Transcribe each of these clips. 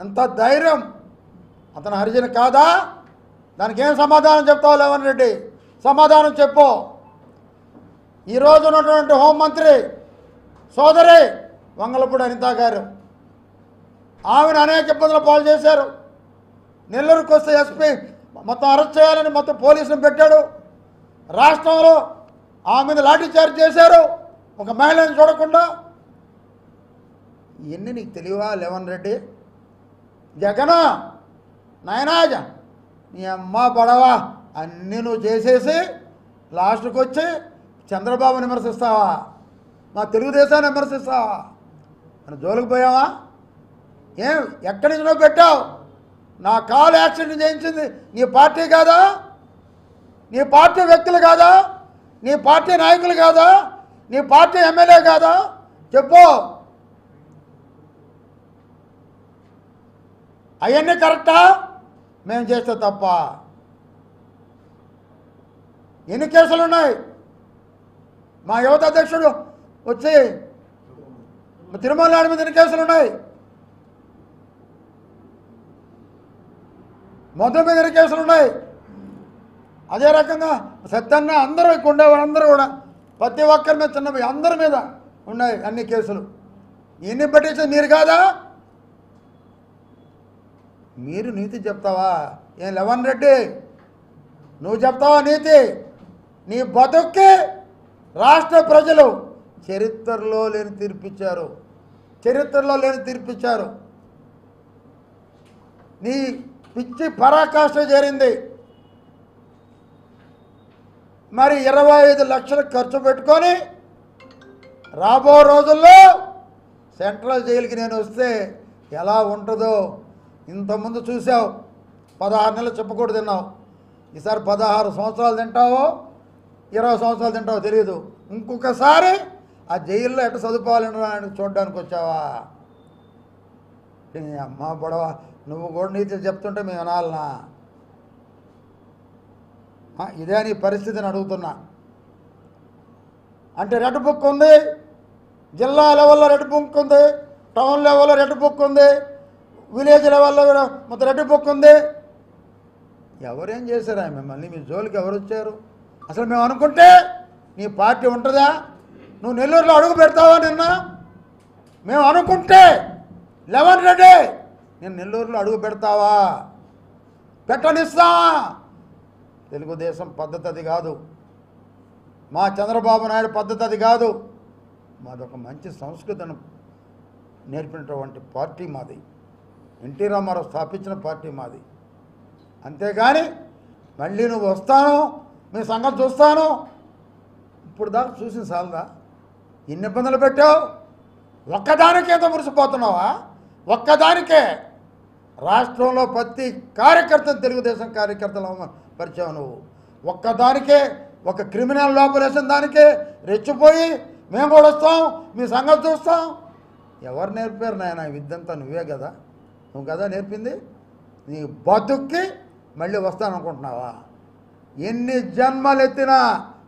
ఎంత ధైర్యం! అతను హరిజన్ కాదా? దానికి ఏం సమాధానం చెప్తావు రేవంత్ రెడ్డి? సమాధానం చెప్పు. ఈరోజు ఉన్నటువంటి హోంమంత్రి సోదరి వంగలపూడి అనిత గారు, ఆమెను అనేక ఇబ్బందులు పాలు చేశారు. నెల్లూరుకు వస్తే ఎస్పీ మొత్తం అరెస్ట్ చేయాలని మొత్తం పోలీసులను పెట్టాడు. రాష్ట్రంలో ఆమె మీద లాఠీచార్జ్ చేశారు, ఒక మహిళను చూడకుండా. ఇవన్నీ నీకు తెలియవా రేవంత్ రెడ్డి? జగన్ నాయనాజ నీ అమ్మ పడవా అన్నీ నువ్వు చేసేసి లాస్ట్కి వచ్చి చంద్రబాబుని విమర్శిస్తావా? మా తెలుగుదేశాన్ని విమర్శిస్తావా? మన జోలికి పోయావా? ఏం ఎక్కడి నుంచి నువ్వు పెట్టావు? నా కాలు యాక్సిడెంట్ చేయించింది నీ పార్టీ కాదా? నీ పార్టీ వ్యక్తులు కాదా? నీ పార్టీ నాయకులు కాదా? నీ పార్టీ ఎమ్మెల్యే కాదా? చెప్పు. అవన్నీ కరెక్టా? మేము చేస్తే తప్ప? ఎన్ని కేసులు ఉన్నాయి? మా యువత అధ్యక్షుడు వచ్చి తిరుమల నాయుడు మీద ఎన్ని కేసులు ఉన్నాయి? మొత్తం మీద ఎన్ని కేసులు ఉన్నాయి? అదే రకంగా సత్యన్న అందరూ ఇక్కడ ఉండేవాళ్ళందరూ కూడా ప్రతి ఒక్కరి మీద చిన్న అందరి మీద ఉన్నాయి అన్ని కేసులు. ఎన్ని పట్టించేది మీరు కాదా? మీరు నీతి చెప్తావా? ఏం రేవంత్ రెడ్డి నువ్వు చెప్తావా నీతి? నీ బతుక్కి రాష్ట్ర ప్రజలు చరిత్రలో లేని తీర్పిచ్చారు. చరిత్రలో లేని తీర్పిచ్చారు. నీ పిచ్చి పరాకాష్ఠ చేరింది. మరి 25 లక్షలు ఖర్చు పెట్టుకొని రాబో రోజుల్లో సెంట్రల్ జైలుకి నేను వస్తే ఎలా ఉంటుందో ఇంతకుముందు చూసావు. 16 నెలలు చెప్పకూడదు తిన్నావు. ఈసారి 16 సంవత్సరాలు తింటావో 20 సంవత్సరాలు తింటావో తెలియదు. ఇంకొకసారి ఆ జైల్లో ఎట్ట చదువుకోవాలని చూడడానికి వచ్చావా? అమ్మ బొడవ, నువ్వు కూడా నీతి చెప్తుంటే మేము వినాలనా? ఇదే నీ పరిస్థితిని అడుగుతున్నా. అంటే రెడ్ బుక్ ఉంది, జిల్లా లెవెల్లో రెడ్ బుక్ ఉంది, టౌన్ లెవెల్లో రెడ్ బుక్ ఉంది, విలేజ్ లెవెల్లో కూడా మొత్తం రెడ్ బుక్ ఉంది. ఎవరేం చేశారా మిమ్మల్ని? మీ జోలికి ఎవరు వచ్చారు? అసలు మేము అనుకుంటే నీ పార్టీ ఉంటుందా? నువ్వు నెల్లూరులో అడుగు పెడతావా? నిన్న మేము అనుకుంటే రేవంత్ రెడ్డి నేను నెల్లూరులో అడుగు పెడతావా? పెట్టనిస్తావా? తెలుగుదేశం పద్ధతి అది కాదు. మా చంద్రబాబు నాయుడు పద్ధతి అది కాదు. మాదొక మంచి సంస్కృతిని నేర్పినటువంటి పార్టీ మాది. ఎన్టీ రామారావు స్థాపించిన పార్టీ మాది. అంతేగాని మళ్ళీ నువ్వు వస్తాను, మీ సంగతి చూస్తాను. ఇప్పుడు దాకా చూసిన సాలదా? ఎన్ని ఇబ్బందులు పెట్టావు? ఒక్కదానికే ఎంత మురిసిపోతున్నావా? ఒక్కదానికే రాష్ట్రంలో ప్రతి కార్యకర్తను తెలుగుదేశం కార్యకర్తలు పరిచయం. నువ్వు ఒక్కదానికే ఒక క్రిమినల్ లోపలేసిన దానికే రెచ్చిపోయి మేము కూడా వస్తాం, మీ సంగతి చూస్తాం. ఎవరు నేర్పారు నాయన విద్యంతా? నువ్వే కదా, నువ్వు కదా నేర్పింది. నీ బతుక్కి మళ్ళీ వస్తాను అనుకుంటున్నావా? ఎన్ని జన్మలు ఎత్తినా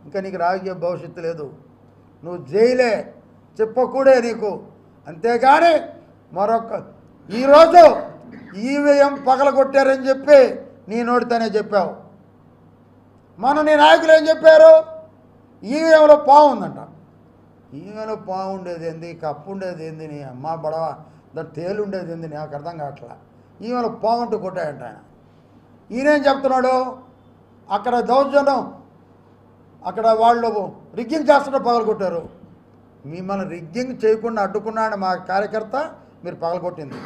ఇంకా నీకు రాజకీయ భవిష్యత్తు లేదు. నువ్వు జైలే, చెప్పకూడే నీకు. అంతేగాని మరొక ఈరోజు ఈవీఎం పగలగొట్టారని చెప్పి నీ నోటితోనే చెప్పావు. మన నీ నాయకులు ఏం చెప్పారు? ఈవీఎంలో పాము ఉందంట. ఈవీఎంలో పాము ఉండేది ఏంది? కప్పు ఉండేది ఏంది? నీ అమ్మ బడవ దాని తేలు ఉండేది ఏంది? నాకు అర్థం కావట్లా. ఈవీఎంలో పాము ఉంటూ కొట్టాయంట ఆయన. ఈయనేం చెప్తున్నాడు? అక్కడ దౌర్జన్యం, అక్కడ వాళ్ళు రిగ్గింగ్ చేస్తుంటే పగలగొట్టారు. మిమ్మల్ని రిగ్గింగ్ చేయకుండా అడ్డుకున్నాడు మా కార్యకర్త, మీరు పగలగొట్టింది.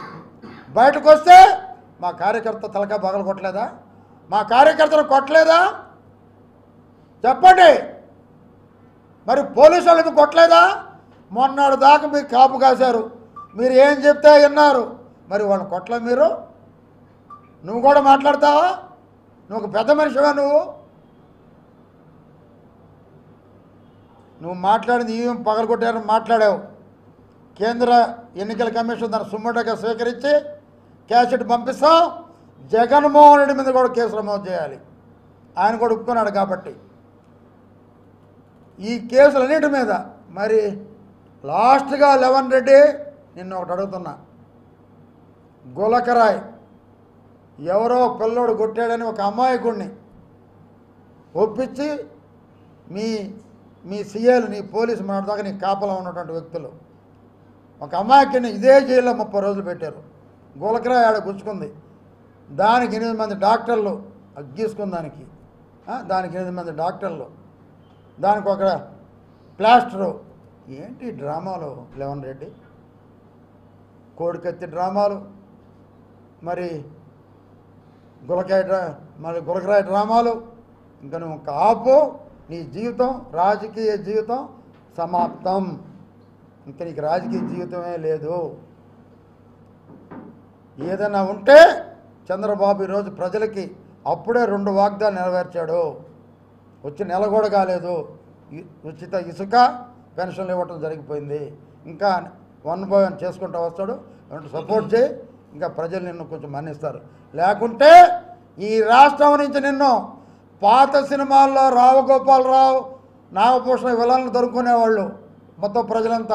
బయటకు వస్తే మా కార్యకర్త తలకాయ పగలగొట్టలేదా? మా కార్యకర్తను కొట్టలేదా? చెప్పండి. మరి పోలీసు వాళ్ళకి కొట్టలేదా? మొన్నటి దాకా మీరు కాపు కాశారు, మీరు ఏం చెప్తే విన్నారు. మరి వాళ్ళని కొట్టలే మీరు? నువ్వు కూడా మాట్లాడతావా? నువ్వు ఒక పెద్ద మనిషివా? నువ్వు మాట్లాడింది ఈవీఎం పగలగొట్టారని మాట్లాడావు. కేంద్ర ఎన్నికల కమిషన్ దాన్ని సుమ్మటగా స్వీకరించి క్యాసెట్ పంపిస్తాం. జగన్మోహన్ రెడ్డి మీద కూడా కేసు నమోదు చేయాలి. ఆయన కూడా ఒప్పుకున్నాడు కాబట్టి ఈ కేసులన్నిటి మీద. మరి లాస్ట్గా రేవంత్ రెడ్డి నిన్ను ఒకటి అడుగుతున్నా. గులకరాయ్ ఎవరో పిల్లోడు కొట్టాడని ఒక అమాయకుడిని ఒప్పించి మీ సీఏలు నీ పోలీసు దాకా నీ కాపలా ఉన్నటువంటి వ్యక్తులు ఒక అమాయకుడిని ఇదే జైల్లో 30 రోజులు పెట్టారు. గులకరాయ్ ఆడ గుచ్చుకుంది, దానికి 8 మంది డాక్టర్లు గీసుకుంది, దానికి 8 మంది డాక్టర్లు, దానికి ఒక ప్లాస్టరు. ఏంటి డ్రామాలు లెవెన్ రెడ్డి, కోడికత్తి డ్రామాలు, మరి గులకరాయ్ డ్రామాలు. ఇంకా నువ్వు ఆపు, నీ జీవితం రాజకీయ జీవితం సమాప్తం. ఇంకా నీకు రాజకీయ జీవితమే లేదు. ఏదైనా ఉంటే చంద్రబాబు ఈరోజు ప్రజలకి అప్పుడే 2 వాగ్దానాలు నెరవేర్చాడు. వచ్చి నెల కూడా కాలేదు, ఉచిత ఇసుక పెన్షన్లు ఇవ్వటం జరిగిపోయింది. ఇంకా 1 by 1 చేసుకుంటూ వస్తాడు. సపోర్ట్ చేయి, ఇంకా ప్రజలు నిన్ను కొంచెం మన్నిస్తారు. లేకుంటే ఈ రాష్ట్రం నుంచి నిన్ను పాత సినిమాల్లో రావు గోపాలరావు, నాగభూషణ విలన్లు దొరుకునేవాళ్ళు మొత్తం ప్రజలంతా